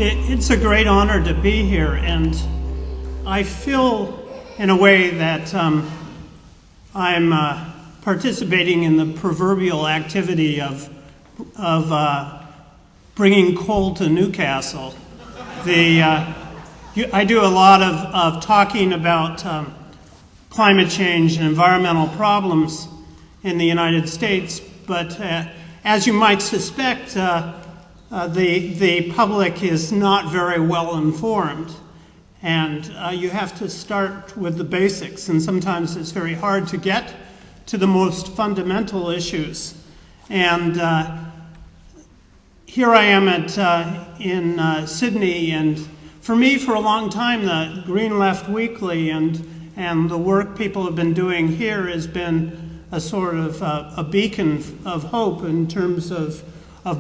It's a great honor to be here, and I feel in a way that I'm participating in the proverbial activity of bringing coal to Newcastle. I do a lot of talking about climate change and environmental problems in the United States, but as you might suspect, the public is not very well informed, and you have to start with the basics, and sometimes it's very hard to get to the most fundamental issues. And here I am in Sydney, and for me, for a long time, the Green Left Weekly and the work people have been doing here has been a sort of a beacon of hope in terms of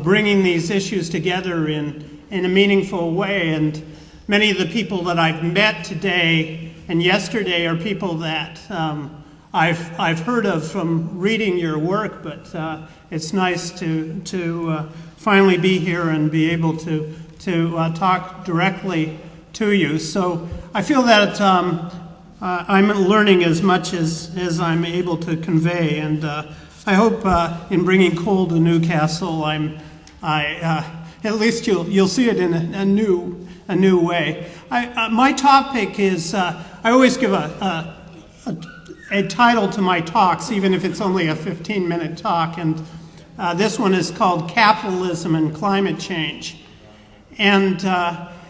bringing these issues together in a meaningful way. And many of the people that I've met today and yesterday are people that I've heard of from reading your work, but it's nice to finally be here and be able to talk directly to you. So I feel that I'm learning as much as I'm able to convey, and I hope in bringing coal to Newcastle, at least you'll see it in a new way. My topic is I always give a title to my talks, even if it's only a 15-minute talk, and this one is called Capitalism and Climate Change. And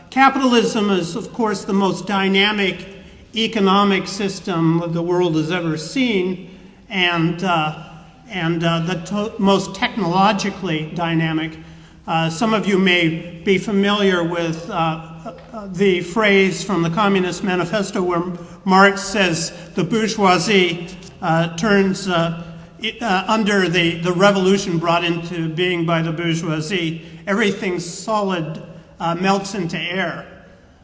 capitalism is, of course, the most dynamic economic system the world has ever seen, and the most technologically dynamic. Some of you may be familiar with the phrase from the Communist Manifesto where Marx says the bourgeoisie turns under the revolution brought into being by the bourgeoisie, everything solid melts into air.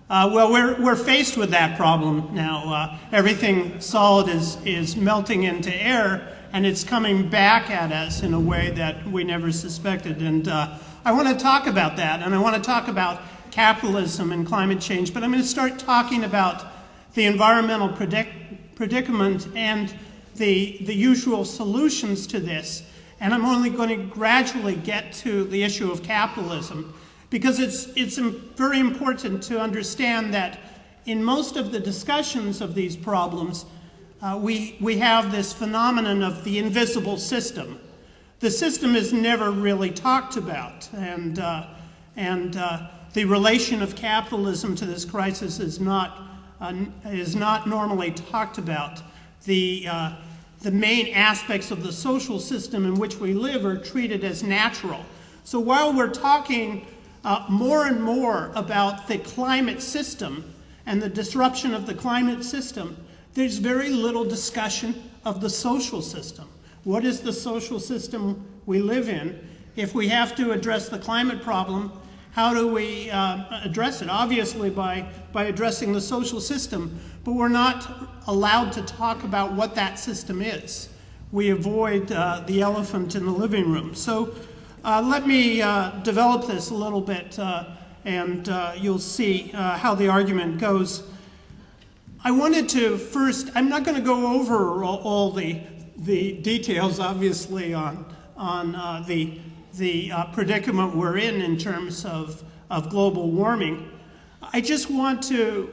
Well, we're faced with that problem now. Everything solid is melting into air, and it's coming back at us in a way that we never suspected. And I want to talk about that, and I want to talk about capitalism and climate change, but I'm going to start talking about the environmental predicament and the usual solutions to this. And I'm only going to gradually get to the issue of capitalism, because it's very important to understand that in most of the discussions of these problems, we have this phenomenon of the invisible system. The system is never really talked about, and the relation of capitalism to this crisis is not normally talked about. The main aspects of the social system in which we live are treated as natural. So while we're talking more and more about the climate system and the disruption of the climate system, there's very little discussion of the social system. What is the social system we live in? If we have to address the climate problem, how do we address it? Obviously by addressing the social system, but we're not allowed to talk about what that system is. We avoid the elephant in the living room. So let me develop this a little bit, and you'll see how the argument goes. I wanted to first, I'm not going to go over all the details, obviously, on the predicament we're in terms of global warming. I just want to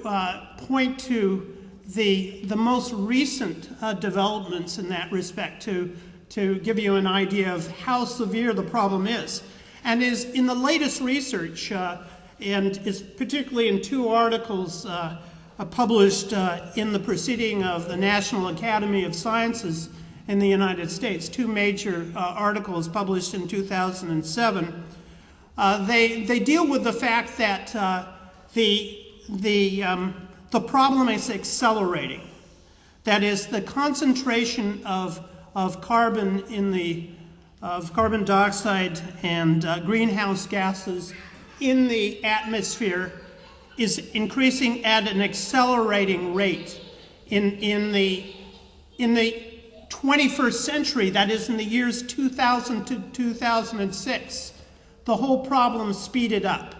point to the most recent developments in that respect to give you an idea of how severe the problem is. And is in the latest research, and is particularly in two articles published in the Proceeding of the National Academy of Sciences in the United States, two major articles published in 2007. They deal with the fact that the problem is accelerating. That is, the concentration of carbon of carbon dioxide and greenhouse gases in the atmosphere is increasing at an accelerating rate. In the 21st century, that is in the years 2000 to 2006, the whole problem speeded up.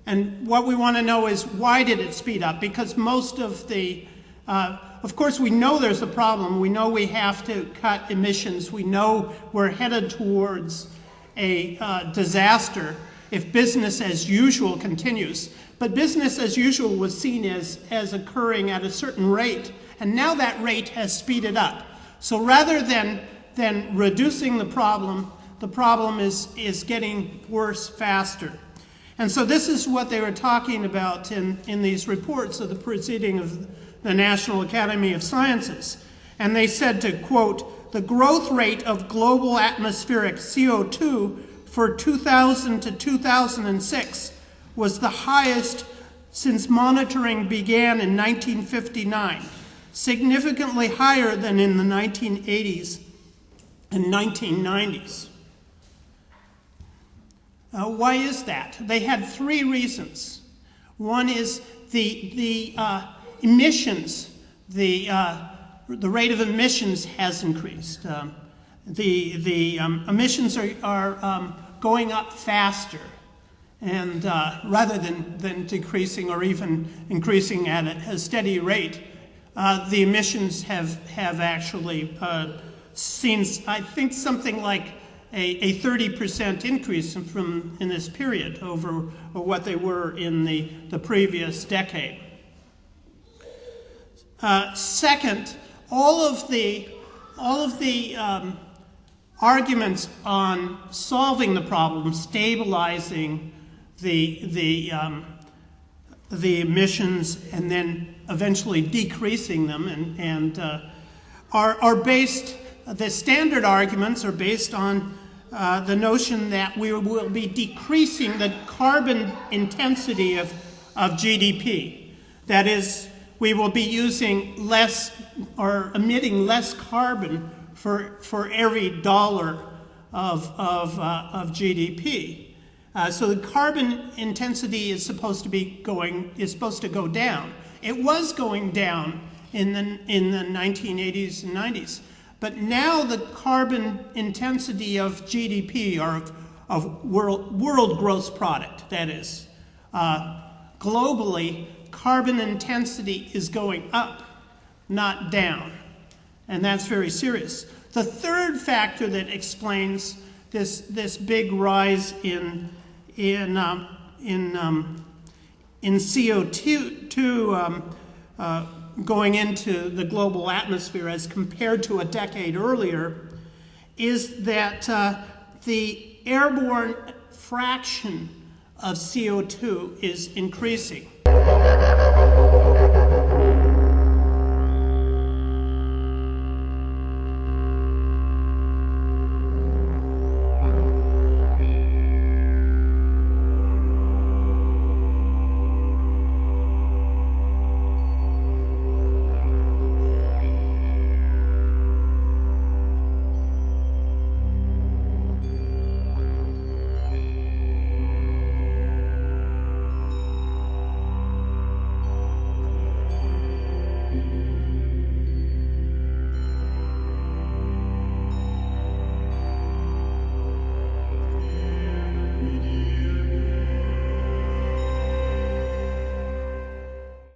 And what we want to know is, why did it speed up? Because most of the, of course we know there's a problem. We know we have to cut emissions. We know we're headed towards a disaster if business as usual continues. But business as usual was seen as occurring at a certain rate, and now that rate has speeded up. So rather than reducing the problem is getting worse faster. And so this is what they were talking about in these reports of the proceeding of the National Academy of Sciences. And they said to, quote, the growth rate of global atmospheric CO2 for 2000 to 2006 was the highest since monitoring began in 1959, significantly higher than in the 1980s and 1990s. Why is that? They had three reasons. One is the emissions. The rate of emissions has increased. The emissions are going up faster, and rather than decreasing or even increasing at a steady rate, the emissions have actually seen, I think, something like a 30% increase in this period over what they were in the previous decade. Second, all of the arguments on solving the problem, stabilizing the emissions, and then eventually decreasing them, and are based. The standard arguments are based on the notion that we will be decreasing the carbon intensity of GDP. That is, we will be using less or emitting less carbon for every dollar of GDP. So the carbon intensity is supposed to go down. It was going down in the 1980s and 90s. But now the carbon intensity of GDP, or of world gross product, that is, globally, carbon intensity is going up, not down. And that's very serious. The third factor that explains this big rise in CO2 going into the global atmosphere as compared to a decade earlier is that the airborne fraction of CO2 is increasing.